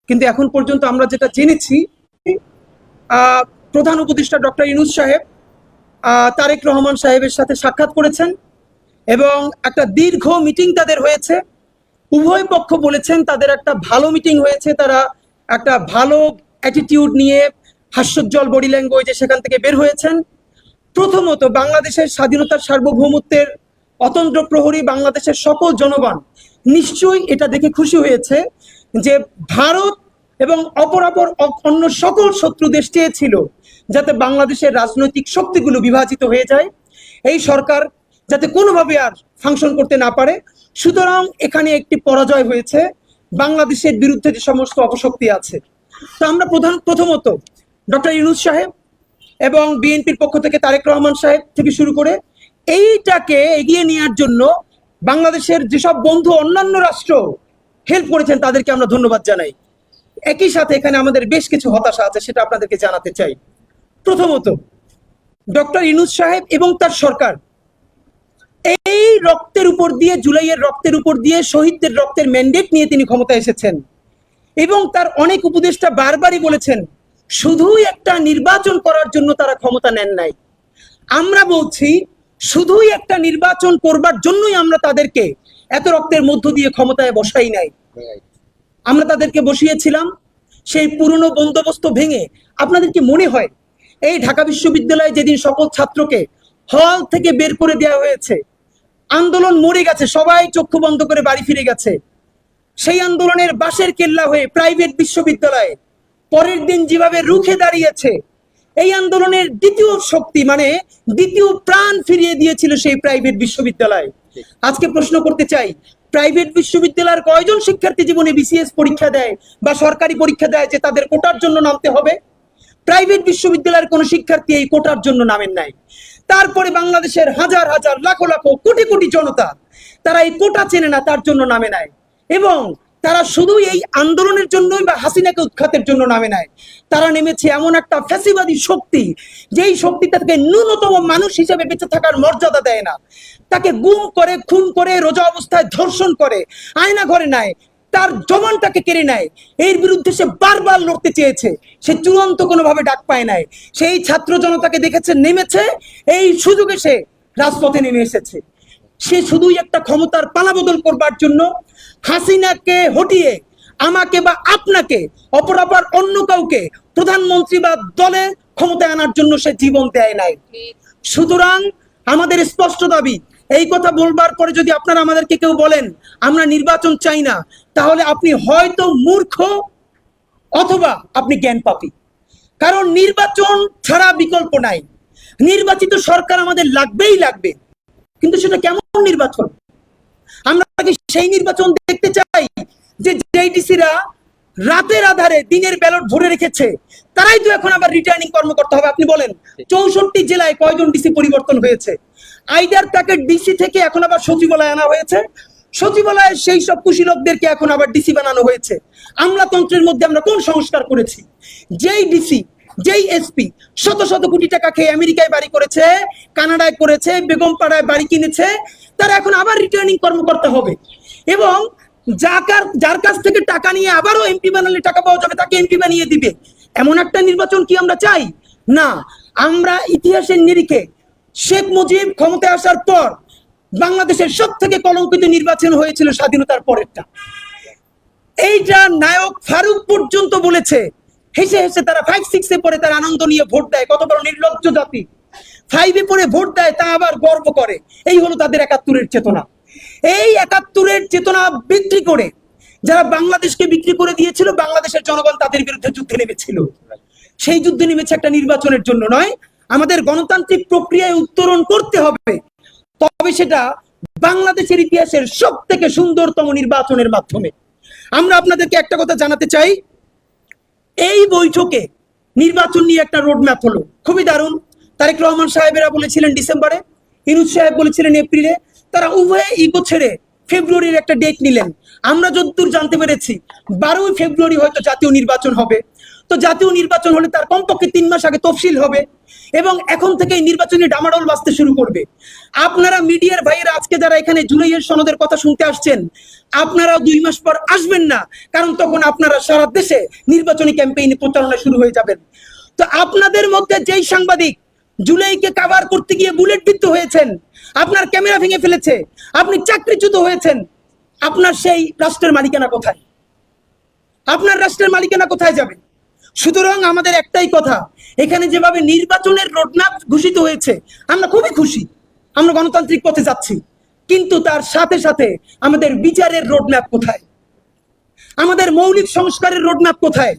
কিন্তু এখন পর্যন্ত আমরা যেটা জেনেছি, প্রধান উপদেষ্টা ডক্টর ইউনূস সাহেব তারেক রহমান সাহেবের সাথে সাক্ষাৎ করেছেন এবং একটা দীর্ঘ মিটিং তাদের হয়েছে। উভয় পক্ষ বলেছেন তাদের একটা ভালো মিটিং হয়েছে, তারা একটা ভালো অ্যাটিটিউড নিয়ে হাস্যোজ্জ্বল বডি ল্যাঙ্গুয়েজে সেখান থেকে বের হয়েছেন। প্রথমত, বাংলাদেশের স্বাধীনতার সার্বভৌমত্বের অতন্ত্র প্রহরী বাংলাদেশের সকল জনগণ নিশ্চয়ই এটা দেখে খুশি হয়েছে যে ভারত এবং অপরাপর অন্য সকল শত্রু দেশ চেয়েছিল যাতে বাংলাদেশের রাজনৈতিক শক্তিগুলো বিভাজিত হয়ে যায়, এই সরকার যাতে কোনোভাবে আর ফাংশন করতে না পারে। সুতরাং এখানে একটি পরাজয় হয়েছে বাংলাদেশের বিরুদ্ধে যে সমস্ত অপশক্তি আছে। তো আমরা প্রথমত ডক্টর ইউনূস সাহেব এবং বিএনপির পক্ষ থেকে তারেক রহমান সাহেব থেকে শুরু করে এইটাকে এগিয়ে নেওয়ার জন্য বাংলাদেশের যেসব বন্ধু অন্যান্য রাষ্ট্র হেল্প করেছেন তাদেরকে আমরা ধন্যবাদ জানাই। একই সাথে এখানে আমাদের বেশ কিছু হতাশা আছে, সেটা আপনাদেরকে জানাতে চাই। প্রথমত, ডক্টর ইউনূস সাহেব এবং তার সরকার এই রক্তের উপর দিয়ে, জুলাইয়ের রক্তের উপর দিয়ে, শহীদদের রক্তের ম্যান্ডেট নিয়ে তিনি ক্ষমতায় এসেছেন এবং তার অনেক উপদেষ্টা বারবারই বলেছেন শুধুই একটা নির্বাচন করার জন্য তারা ক্ষমতা নেন নাই। আমরা বলছি শুধুই একটা নির্বাচন করবার জন্যই আমরা তাদেরকে এত রক্তের মধ্য দিয়ে ক্ষমতায় বসাই নাই। আমরা তাদেরকে বসিয়েছিলাম সেই পুরনো বন্দোবস্ত ভেঙে। আপনাদের কি মনে হয় এই ঢাকা বিশ্ববিদ্যালয়ে যেদিন সকল ছাত্রকে হল থেকে বের করে দেওয়া হয়েছে, আন্দোলন মরে গেছে, সবাই চক্ষু বন্ধ করে বাড়ি ফিরে গেছে, সেই আন্দোলনের বাঁশের কেল্লা হয়ে প্রাইভেট বিশ্ববিদ্যালয়ে পরের দিন যেভাবে রুখে দাঁড়িয়েছে, এই আন্দোলনের দ্বিতীয় শক্তি মানে দ্বিতীয় প্রাণ ফিরিয়ে দিয়েছিল সেই প্রাইভেট বিশ্ববিদ্যালয়। আজকে প্রশ্ন করতে চাই, প্রাইভেট বিশ্ববিদ্যালয়ের কয়জন শিক্ষার্থী জীবনে বিসিএস পরীক্ষা দেয় বা সরকারি পরীক্ষা দেয় যে তাদের কোটার জন্য নামতে হবে? প্রাইভেট বিশ্ববিদ্যালয়ের কোন শিক্ষার্থী এই কোটার জন্য নামেন নাই। তারপরে বাংলাদেশের হাজার হাজার লাখো লাখো কোটি কোটি জনতা তারা এই কোটা চেনে না, তার জন্য নামে নাই। এবং তারা শুধু এই আন্দোলনের জন্যই বা হাসিনাকে উৎখাতের জন্য নামে নাই, তারা নেমেছে এমন একটা ফ্যাসিবাদী শক্তি যেই শক্তি তাকে ন্যূনতম মানুষ হিসেবে বেঁচে থাকার মর্যাদা দেয় না, তাকে গুম করে, খুন করে, রোজা অবস্থায় ধর্ষণ করে, আয়না ঘরে নেয়, তার জবানটাকে কেড়ে নেয়। এর বিরুদ্ধে সে বারবার লড়তে চেয়েছে, সে চূড়ান্ত কোনোভাবে ডাক পায় নাই। সেই ছাত্র জনতাকে দেখেছে নেমেছে, এই সুযোগে সে রাজপথে নেমে এসেছে। সে শুধুই একটা ক্ষমতার পালাবদল করবার জন্য হাসিনাকে হটিয়ে আমাকে বা আপনাকে অপরাপর অন্য কাউকে প্রধানমন্ত্রী বা দলে ক্ষমতায় আনার জন্য সে জীবন দেয় নাই। সুতরাং আমাদের স্পষ্ট দাবি, এই কথা বলবার পরে যদি আপনারা আমাদেরকে কেউ বলেন আমরা নির্বাচন চাই না, তাহলে আপনি হয়তো মূর্খ অথবা আপনি জ্ঞান পাপী। কারণ নির্বাচন ছাড়া বিকল্প নাই। নির্বাচিত সরকার আমাদের লাগবেই লাগবে, কিন্তু সেটা কেমন নির্বাচন? আমরা কি সেই নির্বাচন দেখতে চাই যে জেডিসিরা রাতের আধারে দিনের ব্যালট ভরে রেখেছে, তারাই তো এখন আবার রিটার্নিং কর্মকর্তা হবে? আপনি বলেন 64 জেলায় কয়জন ডিসি পরিবর্তন হয়েছে? আইডার তাকে ডিসি থেকে এখন আবার সচিবালয় আনা হয়েছে, সচিবালয়ের সেই সব কুশীলকদেরকে এখন আবার ডিসি বানানো হয়েছে। আমলাতন্ত্রের মধ্যে আমরা কোন সংস্কার করেছি? যেই ডিসি, যেই এসপি শত শত কোটি টাকা খেয়ে আমেরিকায় বাড়ি করেছে, কানাডায় করেছে, বেগমপাড়ায় বাড়ি কিনেছে, তারা এখন আবার রিটার্নিং কর্মকর্তা হবে। এবং যার কাছ থেকে টাকা নিয়ে আবারও এমপি বানালে টাকা পাওয়া যাবে, তাকে এমপি বানিয়ে দিবে। এমন একটা নির্বাচন কি আমরা চাই? না। আমরা ইতিহাসের নিরিখে শেখ মুজিব ক্ষমতায় আসার পর বাংলাদেশের সব থেকে কলঙ্কিত নির্বাচন হয়েছিল স্বাধীনতার পরেরটা। এইটা নায়ক ফারুক পর্যন্ত বলেছে, হেসে হেসে তারা 5-6-এ পরে তার আনন্দ নিয়ে ভোট দেয়। কত বড় নির্লজ্জ জাতি! 5-এ পরে ভোট দেয়, তা আবার গর্ব করে। এই হলো তাদের 71-এর চেতনা। এই 71-এর চেতনা বিক্রি করে যারা বাংলাদেশকে বিক্রি করে দিয়েছিল, বাংলাদেশের জনগণ তাদের বিরুদ্ধে যুদ্ধে নেমেছিল। সেই যুদ্ধে নেমেছে একটা নির্বাচনের জন্য নয়। আমাদের গণতান্ত্রিক প্রক্রিয়ায় উত্তরণ করতে হবে, তবে সেটা বাংলাদেশের ইতিহাসের সব থেকে সুন্দরতম নির্বাচনের মাধ্যমে। আমরা আপনাদেরকে একটা কথা জানাতে চাই, এই বৈঠকে নির্বাচন নিয়ে একটা রোডম্যাপ হলো, খুবই দারুণ। তারেক রহমান সাহেবেরা বলেছিলেন ডিসেম্বরে, ইউনূস সাহেব বলেছিলেন এপ্রিলে, তারা উভয়ে ইগো ছেড়ে ফেব্রুয়ারির একটা ডেট নিলেন। আমরা যতদূর জানতে পেরেছি 12 ফেব্রুয়ারি হয়তো জাতীয় নির্বাচন হবে। তো জাতীয় নির্বাচন হলে তার কমপক্ষে 3 মাস আগে তফসিল হবে এবং এখন থেকে নির্বাচনী ডামাডোল বাজতে শুরু করবে। আপনারা মিডিয়ার ভাইয়েরা আজকে যারা এখানে জুলাইয়ের সনদের কথা শুনতে আসছেন, আপনারাও 2 মাস পর আসবেন না, কারণ তখন আপনারা সারা দেশে নির্বাচনী ক্যাম্পেইনে প্রচারণা শুরু হয়ে যাবেন। তো আপনাদের মধ্যে যেই সাংবাদিক জুলাইকে কভার করতে গিয়ে বুলেট বিদ্ধ হয়েছেন, আপনার ক্যামেরা ভেঙে ফেলেছে, আপনি চাকরিচ্যুত হয়েছেন, আপনার সেই রাষ্ট্রের মালিকানা কোথায়? আপনার রাষ্ট্রের মালিকানা কোথায় যাবে? সুতরাং আমাদের একটাই কথা, এখানে যেভাবে নির্বাচনের রোডম্যাপ ঘোষিত হয়েছে আমরা খুবই খুশি, আমরা গণতান্ত্রিক পথে যাচ্ছি, কিন্তু তার সাথে সাথে আমাদের বিচারের রোডম্যাপ কোথায়? আমাদের মৌলিক সংস্কারের রোডম্যাপ কোথায়?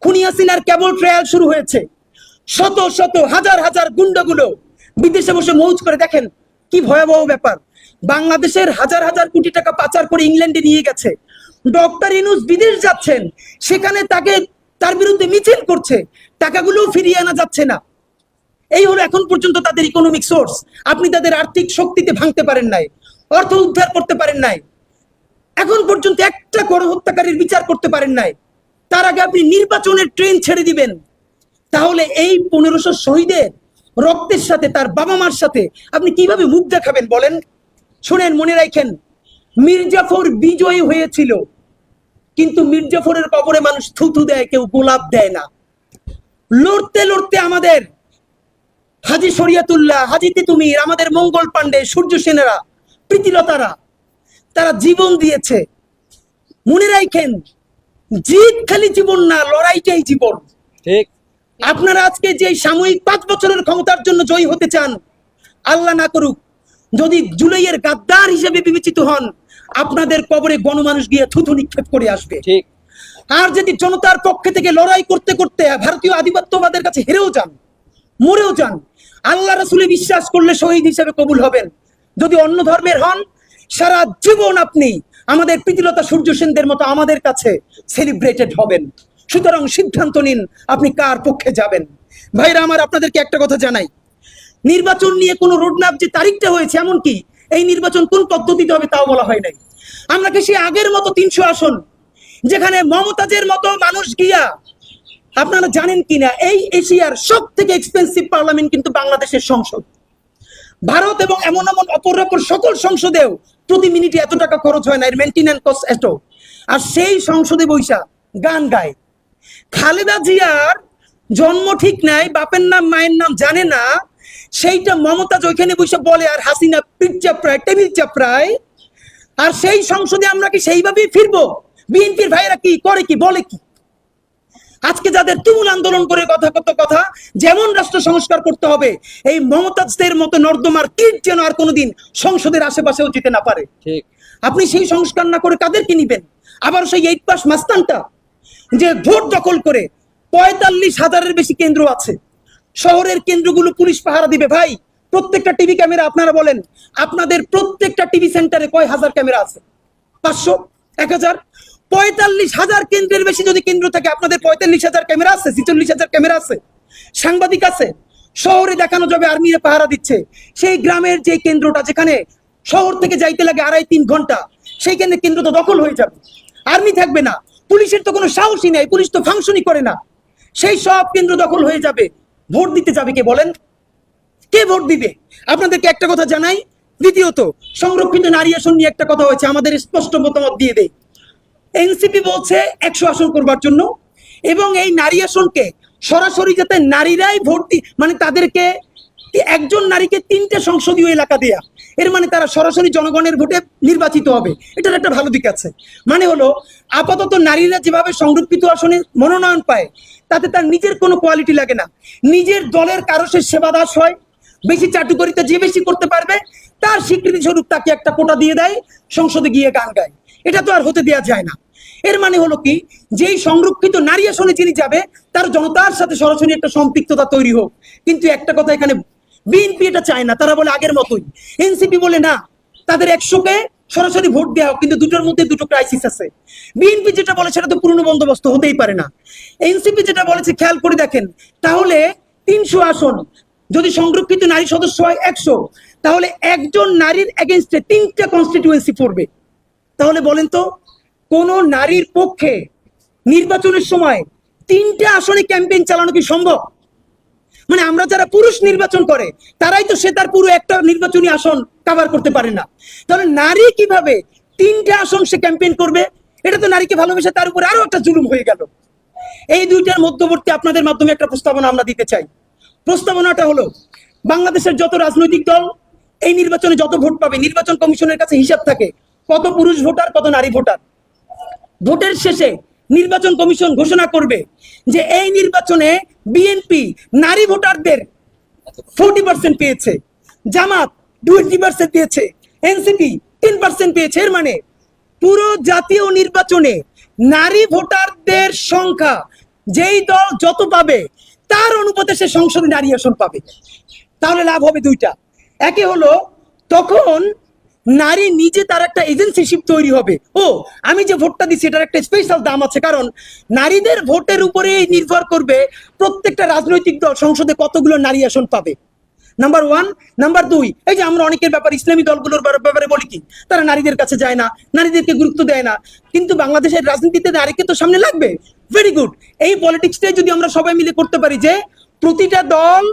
খুনি হাসিনার কেবল ট্রায়াল শুরু হয়েছে, শত শত হাজার হাজার গুন্ডাগুলো বিদেশে বসে মৌজ করে, দেখেন কি ভয়াবহ ব্যাপার। বাংলাদেশের হাজার হাজার কোটি টাকা পাচার করে ইংল্যান্ডে নিয়ে গেছে, ডক্টর ইউনূস বিদেশ যাচ্ছেন, সেখানে তার বিরুদ্ধে মিছিল করছে, টাকাগুলো ফিরিয়ে আনা যাচ্ছে না। এই হলো এখন পর্যন্ত তাদের ইকোনমিক সোর্স। আপনি তাদের আর্থিক শক্তিতে ভাঙতে পারেন নাই, অর্থ উদ্ধার করতে পারেন নাই, এখন পর্যন্ত একটা গণহত্যাকারীর বিচার করতে পারেন নাই। তার আগে আপনি নির্বাচনের ট্রেন ছেড়ে দিবেন, তাহলে এই 1500 শহীদের রক্তের সাথে, তার বাবা মার সাথে আপনি কিভাবে মুখ দেখাবেন বলেন? শুনেন, মনে রাখেন, মির্জাফর বিজয়ী হয়েছিল, কিন্তু মির্জাফরের কবরে মানুষ থুথু দেয়, কেউ গোলাপ দেয় না। লড়তে লড়তে আমাদের হাজী শরিয়াতুল্লাহ, হাজী তিতুমির, আমাদের মঙ্গল পাণ্ডে, সূর্য সেনেরা, প্রীতিলতারা, তারা জীবন দিয়েছে। মনে রাখেন, জিত খালি জীবন না, লড়াইটাই জীবন। ঠিক। আপনারা আজকে যে সাময়িক 5 বছরের ক্ষমতার জন্য জয়ী হতে চান, আল্লাহ না করুক যদি জুলাইয়ের গাদ্দার হিসেবে বিবেচিত হন, আপনাদের কবরে গণমানুষ গিয়ে থুথু নিক্ষেপ করে আসবে। ঠিক। আর যদি জনতার পক্ষে থেকে লড়াই করতে করতে ভারতীয় আধিপত্যবাদের কাছে হেরেও যান, মরেও যান, আল্লাহ রাসূলে বিশ্বাস করলে শহীদ হিসেবে কবুল হবেন। যদি অন্য ধর্মের হন, সারা জীবন আপনি আমাদের প্রীতিলতা সূর্য সেনদের মতো আমাদের কাছে সেলিব্রেটেড হবেন। সুতরাং সিদ্ধান্ত নিন আপনি কার পক্ষে যাবেন। ভাইরা আমার, আপনাদেরকে একটা কথা জানাই, নির্বাচন নিয়ে কোনো রোডম্যাপ যে তারিখটা হয়েছে, এমনকি এই নির্বাচন কোন পদ্ধতিতে হবে তাও বলা হয় নাই। আমরা কি সেই আগের মতো 300 আসন, যেখানে মমতাজের মতো মানুষ গিয়া, আপনারা জানেন কিনা, এই এশিয়ার সব থেকে এক্সপেন্সিভ পার্লামেন্ট কিন্তু বাংলাদেশের সংসদ। ভারত এবং এমন এমন অপর সকল সংসদেও প্রতি মিনিটে এত টাকা খরচ হয় না, এর মেনটেন্যান্স কস্ট এত। আর সেই সংসদে বৈশা গান গায়। খালেদা জিয়ার জন্ম ঠিক নাই, বাপের নাম মায়ের নাম জানে না, সেইটা মমতাজ ওইখানে বসে বলে, আর হাসিনা পিঠ চাপড়ায়, টেবিল চাপড়ায়। আর সেই সংসদে আমরা কি সেইভাবেই ফিরবো? বিএনপির ভাইরা কি করে, কি বলে কি? আজকে যাদের তুমুল আন্দোলন করে কথা যেমন রাষ্ট্র সংস্কার করতে হবে, এই মমতাজদের মতো নর্দমার কীট যেন আর কোনোদিন সংসদের আশেপাশেও যেতে না পারে। ঠিক। আপনি সেই সংস্কার না করে কাদেরকে নিবেন? আবার সেই 8 পাস মাস্তানটা যে ভোট দখল করে 45,000-এর বেশি কেন্দ্র আছে, শহরের কেন্দ্রগুলো পুলিশ পাহারা দিবে। ভাই, প্রত্যেকটা টিভি ক্যামেরা, আপনারা বলেন, আপনাদের প্রত্যেকটা টিভি সেন্টারে কয় হাজার ক্যামেরা আছে? 500, 1000? 45,000 কেন্দ্রের বেশি যদি কেন্দ্র থাকে, আপনাদের 45,000 ক্যামেরা আছে, 46,000 ক্যামেরা আছে, সাংবাদিক আছে। শহরে দেখানো যাবে আর্মিরা পাহারা দিচ্ছে, সেই গ্রামের যে কেন্দ্রটা, যেখানে শহর থেকে যাইতে লাগে 2.5-3 ঘন্টা, সেই কেন্দ্র তো দখল হয়ে যাবে, আর্মি থাকবে না, পুলিশের তো কোনো সাহসই নাই, পুলিশ তো ফাংশনই করে না, সেই সব কেন্দ্র দখল হয়ে যাবে। ভোট দিতে যাবে কে বলেন? কে ভোট দিবে? আপনাদেরকে একটা কথা জানাই। দ্বিতীয়ত, সংরক্ষিত নারী আসন নিয়ে একটা কথা হয়েছে, আমাদের স্পষ্ট মতামত দিয়ে দেয়। এনসিপি বলছে 100 আসন করবার জন্য, এবং এই নারী আসনকে সরাসরি যাতে নারীরাই ভোট মানে তাদেরকে একজন নারীকে 3টে সংসদীয় এলাকা দেয়া, এর মানে তারা সরাসরি জনগণের ভোটে নির্বাচিত হবে। এটার একটা ভালো দিক আছে। মানে হলো, আপাতত নারীরা যেভাবে সংরক্ষিত আসনে মনোনয়ন পায়, তাতে তার নিজের কোনো কোয়ালিটি লাগে না, নিজের দলের কারো সে সেবা দাস হয়, বেশি চাটুকারিতা যে বেশি করতে পারবে তার স্বীকৃতি স্বরূপ তাকে একটা কোটা দিয়ে দেয়, সংসদে গিয়ে গান গায়। এটা তো আর হতে দেওয়া যায় না। এর মানে হলো কি, যেই সংরক্ষিত নারী আসনে যিনি যাবে, তার জনতার সাথে সরাসরি একটা সম্পৃক্ততা তৈরি হোক। কিন্তু একটা কথা এখানে, বিএনপি এটা চায় না, তারা বলে আগের মতোই। এনসিপি বলে না, তাদের 100-কে সরাসরি ভোট দেওয়া হোক, কিন্তু দুটোর মধ্যে দুটো ক্রাইসিস আছে। বিএনপি যেটা বলে সেটা তো পুরনো বন্দোবস্ত, হতেই পারে না। এনসিপি যেটা বলেছে, খেয়াল করে দেখেন, তাহলে 300 আসন যদি সংরক্ষিত নারী সদস্য হয় 100, তাহলে একজন নারীর এগেইনস্টে 3টা কনস্টিটিউয়েন্সি পড়বে। তাহলে বলেন তো, কোন নারীর পক্ষে নির্বাচনের সময় 3টা আসনে ক্যাম্পেইন চালানো কি সম্ভব? মানে আমরা যারা পুরুষ নির্বাচন করে, তারাই তো সে তার পুরো একটা নির্বাচনী আসন কভার করতে পারে না। তাহলে নারী কিভাবে 3টে আসন সে ক্যাম্পেইন করবে, এটা তো নারীকে ভালোবেসে তার উপরে আরো একটা জুলুম হয়ে গেল। এই দুইটার মধ্যবর্তী আপনাদের মাধ্যমে একটা প্রস্তাবনা আমরা দিতে চাই। প্রস্তাবনাটা হলো, বাংলাদেশের যত রাজনৈতিক দল এই নির্বাচনে যত ভোট পাবে, নির্বাচন কমিশনের কাছে হিসাব থাকে কত পুরুষ ভোটার কত নারী ভোটার। ভোটের শেষে নির্বাচন কমিশন ঘোষণা করবে যে এই নির্বাচনে বিএনপি নারী ভোটারদের 40% পেয়েছে, জামাত 20% পেয়েছে, এনসিপি 10% পেয়েছে। এর মানে পুরো জাতীয় নির্বাচনে নারী ভোটারদের সংখ্যা যেই দল যত পাবে তার অনুপাতে সে সংসদে নারী আসন পাবে। তাহলে লাভ হবে দুইটা। একে হলো, তখন নারী নিজে তার একটা এজেন্সিশিপ তৈরি হবে। ও, আমি যে ভোটটা দিচ্ছি এটার একটা স্পেশাল দাম আছে, কারণ নারীদের ভোটের উপরে নির্ভর করবে প্রত্যেকটা রাজনৈতিক দল সংসদে কতগুলো নারী আসন পাবে। নাম্বার 1। নাম্বার 2, এই যে আমরা অনেকের ব্যাপারে ইসলামী দলগুলোর ব্যাপারে বলি কি, তারা নারীদের কাছে যায় না, নারীদেরকে গুরুত্ব দেয় না, কিন্তু বাংলাদেশের রাজনীতিতে নারীকে তো সামনে লাগবে। Very good. এই পলিটিক্সটাই যদি আমরা সবাই মিলে করতে পারি যে প্রতিটা দল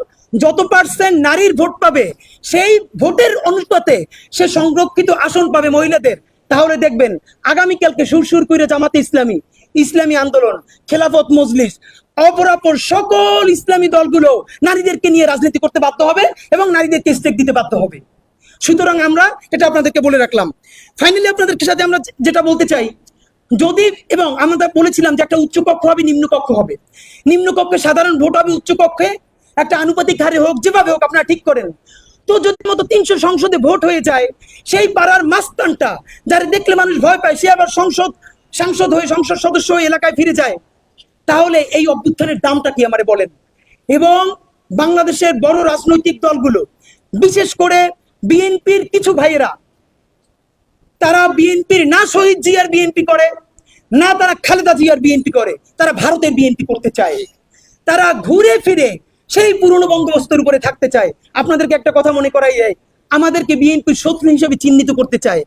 যত পার্সেন্ট নারীর ভোট পাবে সেই ভোটের অনুপাতে সে সংরক্ষিত আসন পাবে মহিলাদের, তাহলে দেখবেন আগামীকালকে সুর করে জামাতে ইসলামী, ইসলামী আন্দোলন, খেলাফত মজলিস, অপরাপর সকল ইসলামী দলগুলো নারীদেরকে নিয়ে রাজনীতি করতে বাধ্য হবে এবং নারীদেরকে স্টেক দিতে বাধ্য হবে। সুতরাং আমরা এটা আপনাদেরকে বলে রাখলাম। ফাইনালি আপনাদের সাথে আমরা যেটা বলতে চাই, যদি এবং আমরা বলেছিলাম যে একটা উচ্চ কক্ষ হবে, নিম্ন কক্ষ হবে। নিম্ন কক্ষে সাধারণ ভোট হবে, উচ্চ কক্ষে একটা আনুপাতিক হারে হোক, যেভাবে হোক আপনারা ঠিক করেন। তো যদি মতো 300 সংসদে ভোট হয়ে যায়, সেই পাড়ার মাস্তানটা যারা দেখলে মানুষ ভয় পায়, সে আবার সাংসদ হয়ে, সংসদ সদস্য হয়ে এলাকায় ফিরে যায়, তাহলে এই অভ্যুত্থানের দামটা কি আমারে বলেন। এবং বাংলাদেশের বড় রাজনৈতিক দলগুলো, বিশেষ করে বিএনপির কিছু ভাইয়েরা, তারা বিএনপির না শহীদ জিয়ার বিএনপি করে, না তারা খালেদা জিয়ার বিএনপি করে, তারা ভারতের বিএনপি করতে চায়। তারা ঘুরে ফিরে সেই পুরনো বঙ্গবস্তুর উপরে থাকতে চায়। আপনাদেরকে একটা কথা মনে করাই যায়, আমাদেরকে বিএনপির শত্রু হিসেবে চিহ্নিত করতে চায়।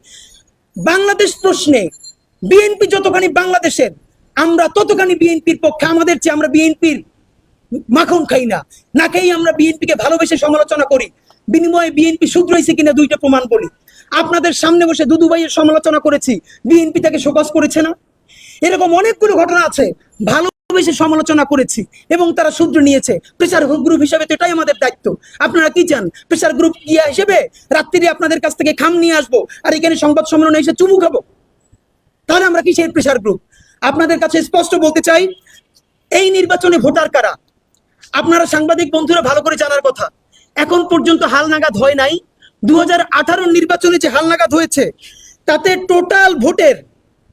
বাংলাদেশ প্রশ্নে বিএনপি যতখানি বাংলাদেশের, আমরা ততখানি বিএনপির পক্ষে। আমাদের চেয়ে আমরা বিএনপির মাখন খাই না, না খেয়ে আমরা বিএনপিকে ভালোবেসে সমালোচনা করি, বিনিময়ে বিএনপি শুধরাইছে কিনা দুইটা প্রমাণ বলি। আপনাদের সামনে বসে দুদু ভাইয়ের সমালোচনা করেছি, বিএনপি তাকে শোকজ করেছে না? এরকম অনেকগুলো ঘটনা আছে, ভালোবেসে সমালোচনা করেছি এবং তারা শুধরে নিয়েছে। প্রেসার গ্রুপ হিসেবে তো এটাই আমাদের দায়িত্ব। আপনারা কি চান, প্রেসার গ্রুপ ইয়া হিসেবে রাত্রিরে আপনাদের কাছ থেকে খাম নিয়ে আসবো আর এখানে সংবাদ সম্মেলনে এসে চুমু খাবো? তাহলে আমরা কি সেই প্রেসার গ্রুপ? আপনাদের কাছে স্পষ্ট বলতে চাই, এই নির্বাচনে ভোটার কারা আপনারা সাংবাদিক বন্ধুরা ভালো করে জানার কথা। এখন পর্যন্ত হালনাগাদ হয় নাই। 2018 নির্বাচনে যে হালনাগাদ হয়েছে তাতে টোটাল ভোটের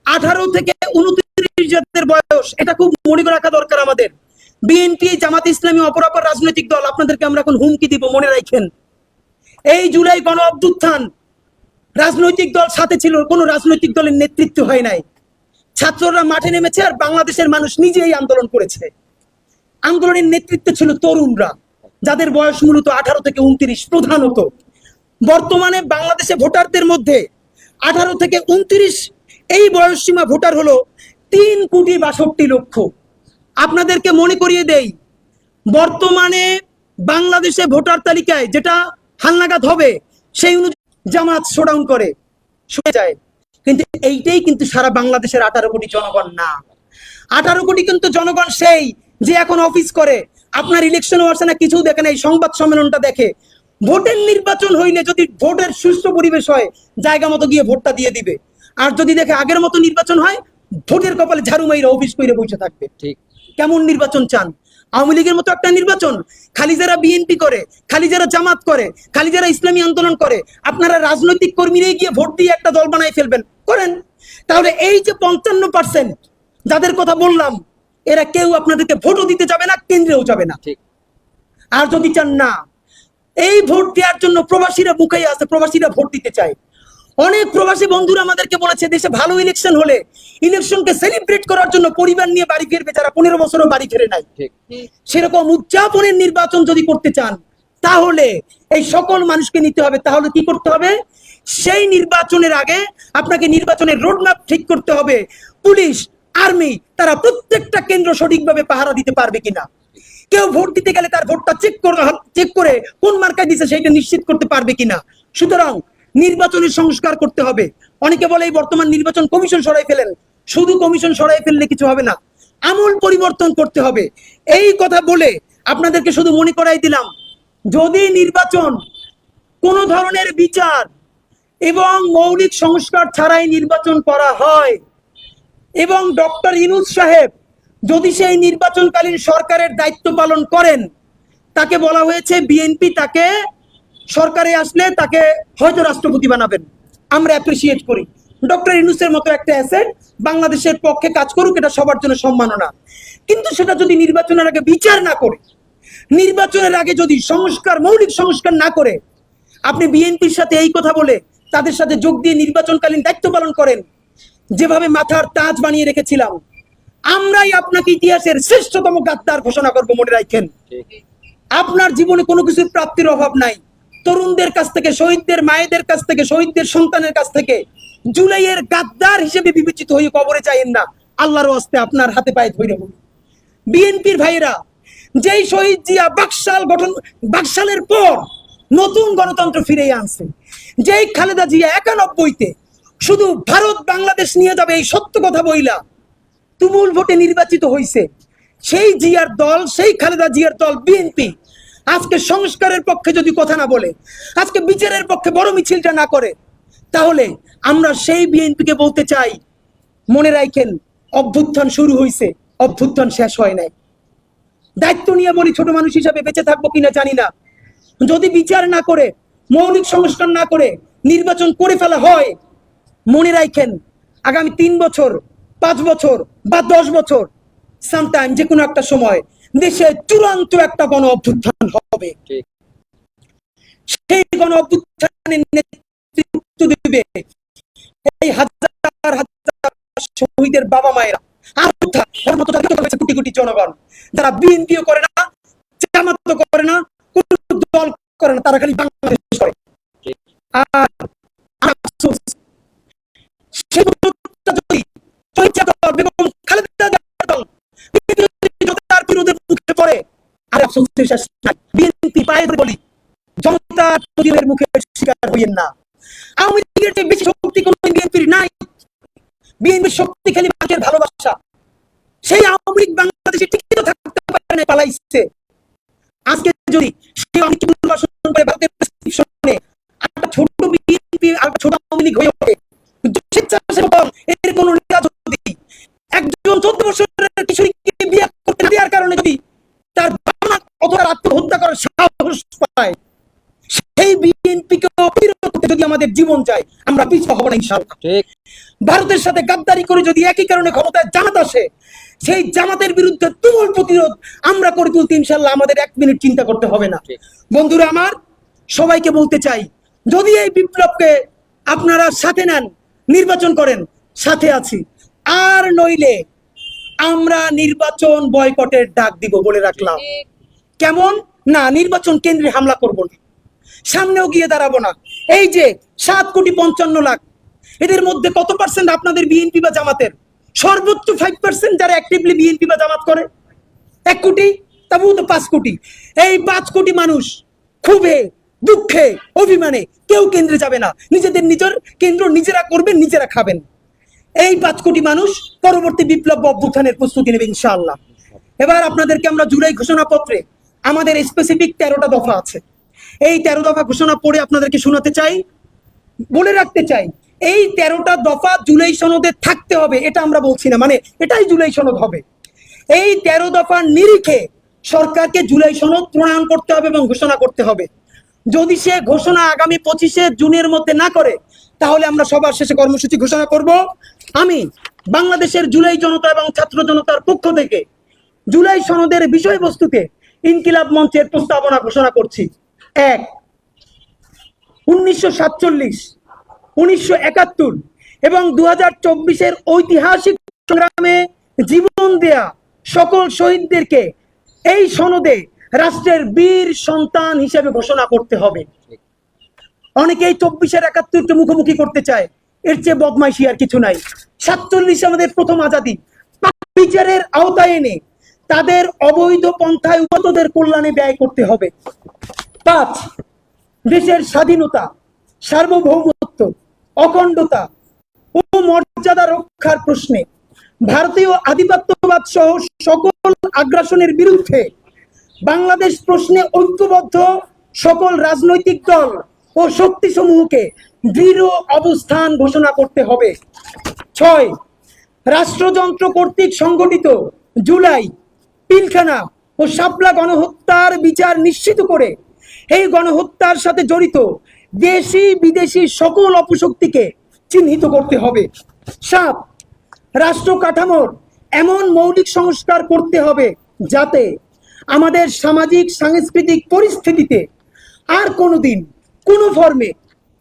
18 থেকে 29 যাদের বয়স, এটা খুব মনে রাখা দরকার আমাদের। বিএনপি, জামাত ইসলামী, অপরাপর রাজনৈতিক দল, আপনাদেরকে আমরা এখন হুমকি দিব, মনে রাখেন। এই জুলাই গণ অভ্যুত্থান রাজনৈতিক দল সাথে ছিল, কোনো রাজনৈতিক দলের নেতৃত্ব হয় নাই। ছাত্ররা মাঠে নেমেছে আর বাংলাদেশের মানুষ নিজেই আন্দোলন করেছে। আন্দোলনের নেতৃত্বে ছিল তরুণরা, যাদের বয়স মূলত 18 থেকে 29 প্রধানত। বর্তমানে বাংলাদেশে ভোটারদের মধ্যে 18 থেকে 29 এই বয়স সীমা ভোটার হলো 3,62,00,000। আপনাদেরকে মনে করিয়ে দেই, বর্তমানে বাংলাদেশে ভোটার তালিকায় যেটা হালনাগাদ হবে সেই অনুযায়ী জামাত শোডাউন করে সরে যায়, কিন্তু এইটাই কিন্তু সারা বাংলাদেশের 18 কোটি জনগণ না। 18 কোটি কিন্তু জনগণ সেই যে এখন অফিস করে, আপনার ইলেকশন হচ্ছে না, কিছু দেখে না, এই সংবাদ সম্মেলনটা দেখে। ভোটের নির্বাচন হইলে যদি ভোটের সুষ্ঠু পরিবেশ হয়, জায়গা মতো গিয়ে ভোটটা দিয়ে দিবে। আর যদি দেখে আগের মতো নির্বাচন হয়, ভোটের কপালে ঝাড়ু মাইরা অফিস করে বসে থাকবে। ঠিক কেমন নির্বাচন চান? আওয়ামী লীগের মতো একটা নির্বাচন? খালি যারা বিএনপি করে, খালি যারা জামাত করে, খালি যারা ইসলামী আন্দোলন করে, আপনারা রাজনৈতিক কর্মীরাই গিয়ে ভোট দিয়ে একটা দল বানাই ফেলবেন? করেন। তাহলে এই যে 55% যাদের কথা বললাম, এরা কেউ আপনাদেরকে ভোটও দিতে যাবে না, কেন্দ্রেও যাবে না। ঠিক। আর যদি চান না, এই ভোট দেওয়ার জন্য প্রবাসীরা বুকেই আছে, প্রবাসীরা ভোট দিতে চায়। অনেক প্রবাসী বন্ধুরা আমাদেরকে বলেছে, দেশে ভালো ইলেকশন হলে ইলেকশনকে সেলিব্রেট করার জন্য পরিবার নিয়ে বাড়ি ফিরবে, যারা 15 বছরও বাড়ি ফিরে নাই। সেরকম উদযাপনের নির্বাচন যদি করতে চান, তাহলে এই সকল মানুষকে নিতে হবে। তাহলে কি করতে হবে? সেই নির্বাচনের আগে আপনাকে নির্বাচনের রোডম্যাপ ঠিক করতে হবে। পুলিশ, আর্মি, তারা প্রত্যেকটা কেন্দ্র সঠিকভাবে পাহারা দিতে পারবে কিনা। কেউ ভোট দিতে গেলে তার ভোটটা চেক করে কোন মার্কায় দিচ্ছে সেইটা নিশ্চিত করতে পারবে কিনা। সুতরাং নির্বাচনের সংস্কার করতে হবে। অনেকে বলে এই বর্তমান নির্বাচন কমিশন সরাই ফেলেন। শুধু কমিশন সরাই ফেললে কিছু হবে না, আমূল পরিবর্তন করতে হবে। এই কথা বলে আপনাদেরকে শুধু মনে করাই দিলাম, যদি নির্বাচন কোন ধরনের বিচার এবং মৌলিক সংস্কার ছাড়াই নির্বাচন করা হয় এবং ডক্টর ইউনূস সাহেব যদি সেই নির্বাচনকালীন সরকারের দায়িত্ব পালন করেন, তাকে বলা হয়েছে বিএনপি তাকে সরকারে আসলে তাকে হয়তো রাষ্ট্রপতি বানাবেন। আমরা অ্যাপ্রিসিয়েট করি ডক্টর ইউনূসের মতো একটা অ্যাসেট বাংলাদেশের পক্ষে কাজ করুক, এটা সবার জন্য সম্মাননা। কিন্তু সেটা যদি নির্বাচনের আগে বিচার না করে, নির্বাচনের আগে যদি সংস্কার মৌলিক সংস্কার না করে আপনি বিএনপির সাথে এই কথা বলে তাদের সাথে যোগ দিয়ে নির্বাচনকালীন দায়িত্ব পালন করেন, যেভাবে মাথার তাজ বানিয়ে রেখেছিলাম, আমরাই আপনাকে ইতিহাসের শ্রেষ্ঠতম গাদ্দার ঘোষণা করব। মনে রাখেন, আপনার জীবনে কোনো কিছুর প্রাপ্তির অভাব নাই। তরুণদের কাছ থেকে, শহীদদের মায়েদের কাছ থেকে, শহীদদের সন্তানের কাছ থেকে জুলাইয়ের গাদ্দার হিসেবে বিবেচিত হয়ে কবরে যাইয়েন না। আল্লাহর ওয়াস্তে আপনার হাতে পায়ে ধরে বলি, বিএনপির ভাইয়েরা, যেই শহীদ জিয়া বাকশালের পর নতুন গণতন্ত্র ফিরে আনছে, যেই খালেদা জিয়া 91-তে শুধু ভারত বাংলাদেশ নিয়ে যাবে এই সত্য কথা বইলা তুমুল ভোটে নির্বাচিত হয়েছে, সেই জিয়ার দল, সেই খালেদা জিয়ার দল বিএনপি আজকে সংস্কারের পক্ষে যদি কথা না বলে, আজকে বিচারের পক্ষে বড় মিছিলটা না করে, তাহলে আমরা সেই বিএনপিকে বলতে চাই, মনে রাখেন, অভ্যুত্থান শুরু হয়েছে, অভ্যুত্থান শেষ হয় নাই। দায়িত্ব নিয়ে বলি, ছোট মানুষ হিসাবে বেঁচে থাকবো কিনা জানি না, যদি বিচার না করে, মৌলিক সংস্কার না করে নির্বাচন করে ফেলা হয়, মনে রাখেন আগামী 3 বছর, 5 বছর বা 10 বছর, সামটাইম যে কোনো একটা সময় দেশে চূড়ান্ত একটা গণ অভ্যুত্থান হবে। সেই গণ অভ্যুত্থানের নেতৃত্ব দিবে এই হাজার হাজার শহীদের বাবা মায়েরা, আর কোটি কোটি জনগণ, যারা বিএনপিও করে না, জামাতও করে না, কোন দল করে না, তারা খালি বাংলাদেশ করে। আর আফসোস, সেই যদি বেগম খালেদা দল জনতার বিরোধের মুখে পড়ে, আর আফসোস শেষ নাই। বিএনপি পায়ে ধরে বলি, জনতার প্রতিরোধের মুখে শিকার হইয়েন না। আওয়ামী লীগের চেয়ে বেশি শক্তি কোন বিএনপির নাই। বিএনপির শক্তি খালি মানুষের ভালোবাসা। সেই আওয়ামী লীগ বাংলাদেশে টিকিয়ে থাকতে পারে না, পালাইছে। আজকে যদি সেই আওয়ামী লীগ নির্বাচন করে ভারতের প্রেসক্রিপশনে একটা ছোট বিএনপি আর ছোট আওয়ামী লীগ হয়ে ওঠে, স্বেচ্ছাসেবক এর কোন নিরাজ যদি একজন 14 বছরের কিশোরীকে বিয়ে করতে দেওয়ার কারণে যদি তার বাবা অথবা আত্মহত্যা করার সাহস পায়, সেই বিএনপিকে প্রতিরোধ করতে যদি আমাদের জীবন যায়, আমরা পিছপা হব না ইনশাআল্লাহ। ঠিক। ভারতের সাথে গাদ্দারি করে যদি একই কারণে ক্ষমতায় জামাত আসে, সেই জামাতের বিরুদ্ধে তুমুল প্রতিরোধ আমরা করে তুলতে ইনশাআল্লাহ আমাদের 1 মিনিট চিন্তা করতে হবে না। বন্ধুরা আমার, সবাইকে বলতে চাই, যদি এই বিপ্লবকে আপনারা সাথে নেন, নির্বাচন করেন, সাথে আছি। আর নইলে আমরা নির্বাচন বয়কটের ডাক দিব, বলে রাখলাম। কেমন না, নির্বাচন কেন্দ্রে হামলা করব না, সামনেও গিয়ে দাঁড়াবো না। এই যে 7,55,00,000, এদের মধ্যে কত পার্সেন্ট আপনাদের বিএনপি বা জামাতের? সর্বোচ্চ 5% যারা অ্যাক্টিভলি বিএনপি বা জামাত করে। 1 কোটি, তবু তো 5 কোটি। এই 5 কোটি মানুষ ক্ষোভে, দুঃখে, অভিমানে কেউ কেন্দ্রে যাবে না। নিজের কেন্দ্র নিজেরা করবেন, নিজেরা খাবেন। এই 5 কোটি মানুষ পরবর্তী বিপ্লব অভ্যুত্থানের প্রস্তুতি নেবে ইনশাআল্লাহ। এবার আপনাদেরকে আমরা জুলাই ঘোষণাপত্রে আমাদের স্পেসিফিক 13টা দফা আছে, এই 13 দফা ঘোষণা পড়ে আপনাদেরকে শোনাতে চাই, বলে রাখতে চাই। এই 13টা দফা জুলাই সনদে থাকতে হবে, এটা আমরা বলছি না, মানে এটাই জুলাই সনদ হবে। এই 13 দফার নিরিখে সরকারকে জুলাই সনদ প্রণয়ন করতে হবে এবং ঘোষণা করতে হবে। যদি সে ঘোষণা আগামী 25শে জুনের মধ্যে না করে, তাহলে আমরা সবার শেষে কর্মসূচি ঘোষণা করব। আমি বাংলাদেশের জুলাই জনতা এবং ছাত্র জনতার পক্ষ থেকে জুলাই সনদের বিষয়বস্তুকে ইনকিলাব মঞ্চের প্রস্তাবনা ঘোষণা করছি। 1, 1947, 1971 এবং 2024-এর ঐতিহাসিক সংগ্রামে জীবন দেয়া সকল শহীদদেরকে এই সনদে রাষ্ট্রের বীর সন্তান হিসেবে ঘোষণা করতে হবে। অনেকেই 24-এর 71-কে মুখোমুখি করতে চায়, এর চেয়ে বদমাইশি আর কিছু নাই। 47 আমাদের প্রথম আজাদী, বিচারের আওতায় এনে তাদের অবৈধ পন্থায় উপতদের কল্যাণে ব্যয় করতে হবে। 5, দেশের স্বাধীনতা, সার্বভৌমত্ব, অখণ্ডতা ও মর্যাদা রক্ষার প্রশ্নে ভারতীয় আধিপত্যবাদ সহ সকল আগ্রাসনের বিরুদ্ধে বাংলাদেশ প্রশ্নে ঐক্যবদ্ধ সকল রাজনৈতিক দল ও শক্তিসমূহকে দৃঢ় অবস্থান ঘোষণা করতে হবে। 6, রাষ্ট্রযন্ত্র কর্তৃক সংগঠিত জুলাই, পিলখানা ও শাপলা গণহত্যার বিচার নিশ্চিত করে এই গণহত্যার সাথে জড়িত দেশি বিদেশি সকল অপশক্তিকে চিহ্নিত করতে হবে। 7, রাষ্ট্র কাঠামোর এমন মৌলিক সংস্কার করতে হবে যাতে আমাদের সামাজিক সাংস্কৃতিক পরিস্থিতিতে আর কোনোদিন কোনো ফর্মে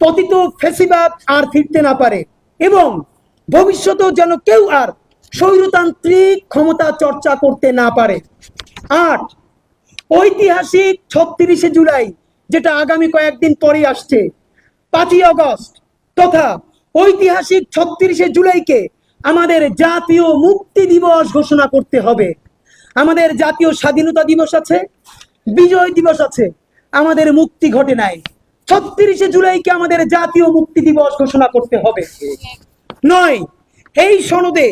পতিত ফ্যাসিবাদ আর ফিরতে না পারে এবং ভবিষ্যতেও যেন কেউ আর স্বৈরতান্ত্রিক ক্ষমতা চর্চা করতে না পারে। 8, ঐতিহাসিক 36শে জুলাই, যেটা আগামী কয়েকদিন পরে আসছে, 5ই আগস্ট তথা ঐতিহাসিক 36শে জুলাইকে আমাদের জাতীয় মুক্তি দিবস ঘোষণা করতে হবে। আমাদের জাতীয় স্বাধীনতা দিবস আছে, বিজয় দিবস আছে, আমাদের মুক্তি ঘটে নাই। 36শে জুলাইকে আমাদের জাতীয় মুক্তি দিবস ঘোষণা করতে হবে। 9, এই সনদে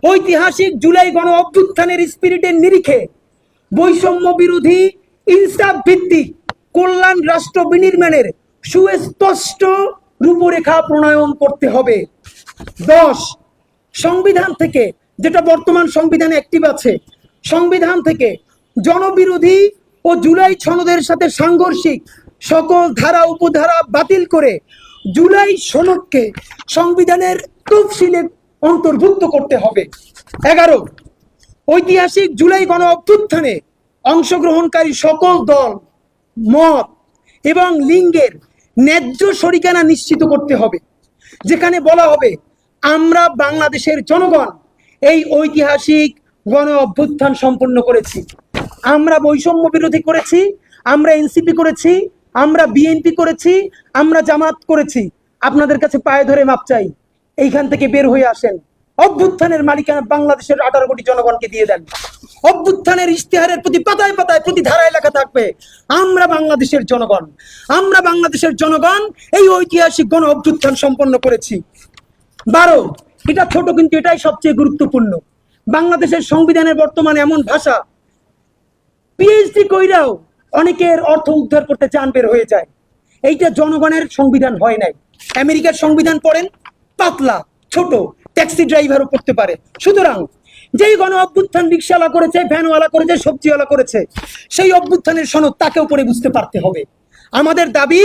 ঐতিহাসিক জুলাই গণ অভ্যুত্থানের স্পিরিটের নিরিখে বৈষম্য বিরোধী, ইনসাফ ভিত্তিক কল্যাণ রাষ্ট্র বিনির্মাণের সুস্পষ্ট রূপরেখা প্রণয়ন করতে হবে। 10, সংবিধান থেকে, যেটা বর্তমান সংবিধানে অ্যাক্টিভ আছে, সংবিধান থেকে জনবিরোধী ও জুলাই সনদের সাথে সাংঘর্ষিক সকল ধারা উপধারা বাতিল করে জুলাই সনদকে সংবিধানের তফসিলে অন্তর্ভুক্ত করতে হবে। 11, ঐতিহাসিক জুলাই গণ অভ্যুত্থানে অংশগ্রহণকারী সকল দল, মত এবং লিঙ্গের ন্যায্য শরিকানা নিশ্চিত করতে হবে, যেখানে বলা হবে আমরা বাংলাদেশের জনগণ এই ঐতিহাসিক গণ অভ্যুত্থান সম্পন্ন করেছি, আমরা বৈষম্য বিরোধী করেছি, আমরা এনসিপি করেছি, আমরা বিএনপি করেছি, আমরা জামাত করেছি। আপনাদের কাছে পায়ে ধরে মাপ চাই, এইখান থেকে বের হয়ে আসেন। অভ্যুত্থানের মালিকানা বাংলাদেশের 18 কোটি জনগণকে দিয়ে দেন। অভ্যুত্থানের ইশতেহারের প্রতি পাতায় পাতায় প্রতি ধারায় লেখা থাকবে আমরা বাংলাদেশের জনগণ, আমরা বাংলাদেশের জনগণ এই ঐতিহাসিক গণ অভ্যুত্থান সম্পন্ন করেছি। 12, এটা ছোট কিন্তু এটাই সবচেয়ে গুরুত্বপূর্ণ, বাংলাদেশের সংবিধানের বর্তমানে এমন ভাষা পিএইচডি কইরাও অনেকের অর্থ উদ্ধার করতে চান বের হয়ে যায়। এইটা জনগণের সংবিধান হয় নাই। আমেরিকার সংবিধান পড়েন, পাতলা ছোট, ট্যাক্সি ড্রাইভারও পড়তে পারে। সুতরাং যেই গণ অভ্যুত্থান রিক্সাওয়ালা করেছে, ভ্যানওয়ালা করেছে, সবজিওয়ালা করেছে, সেই অভ্যুত্থানের সনদ তাকেও পড়ে বুঝতে পারতে হবে। আমাদের দাবি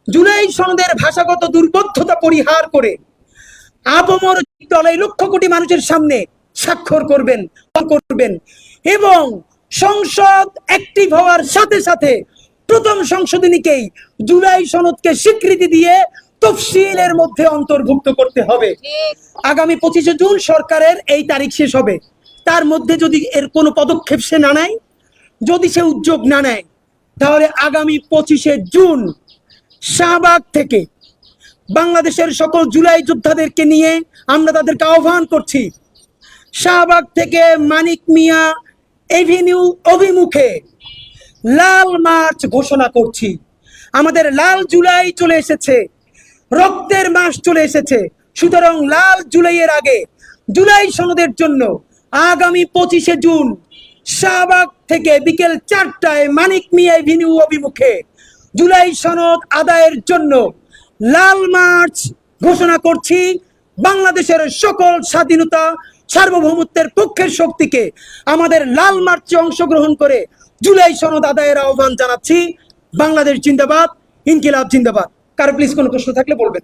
জুলাই সনদের ভাষাগত দুর্বোধ্যতা পরিহার করে আপামর দলে লক্ষ কোটি মানুষের সামনে স্বাক্ষর করবেন এবং সংসদ অ্যাক্টিভ হওয়ার সাথে সাথে প্রথম সংশোধনীকেই জুলাই সনদকে স্বীকৃতি দিয়ে তফসিলের মধ্যে অন্তর্ভুক্ত করতে হবে। আগামী 25শে জুন সরকারের এই তারিখ শেষ হবে, তার মধ্যে যদি এর কোনো পদক্ষেপ সে না নেয়, যদি সে উদ্যোগ না নেয়, তাহলে আগামী 25শে জুন শাহবাগ থেকে বাংলাদেশের সকল জুলাই যোদ্ধাদেরকে নিয়ে আমরা তাদেরকে আহ্বান করছি, শাহবাগ থেকে মানিক মিয়া এভিনিউ অভিমুখে লাল মার্চ ঘোষণা করছি। আমাদের লাল জুলাই চলে এসেছে, রক্তের মাস চলে এসেছে। সুতরাং লাল জুলাইয়ের আগে জুলাই সনদের জন্য আগামী 25শে জুন শাহবাগ থেকে বিকেল 4টায় মানিক মিয়া এভিনিউ অভিমুখে জুলাই সনদ আদায়ের জন্য লাল মার্চ ঘোষণা করছি। বাংলাদেশের সকল স্বাধীনতা সার্বভৌমত্বের পক্ষের শক্তিকে আমাদের লাল মার্চে অংশগ্রহণ করে জুলাই সনদ আদায়ের আহ্বান জানাচ্ছি। বাংলাদেশ জিন্দাবাদ, ইনকিলাব জিন্দাবাদ। কারো প্লিজ কোনো প্রশ্ন থাকলে বলবেন।